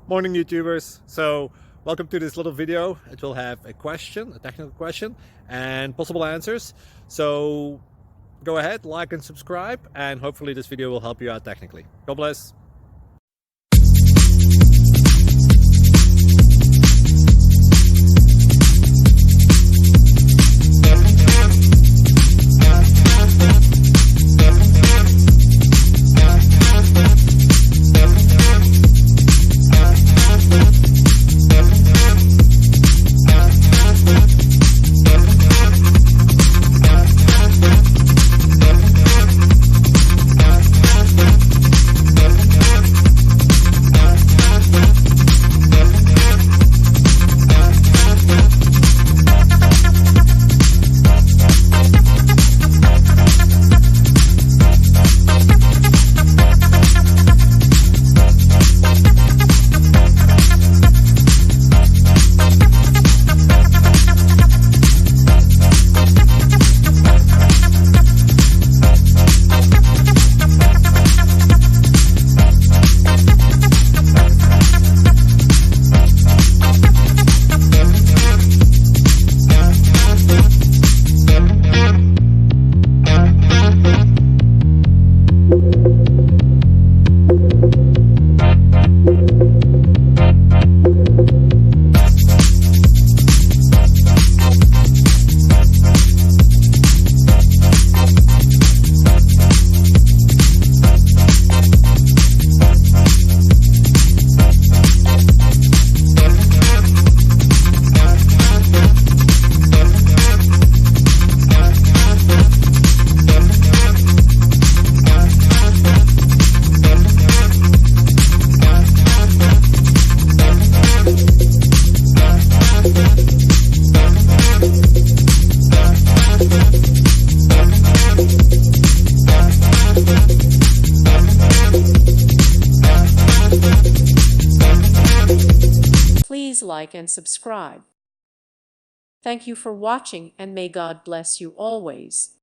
Morning YouTubers. So welcome to this little video. It will have a question, a technical question, and possible answers. So go ahead, like and subscribe, and hopefully this video will help you out technically. God bless. Please like and subscribe. Thank you for watching, and may God bless you always.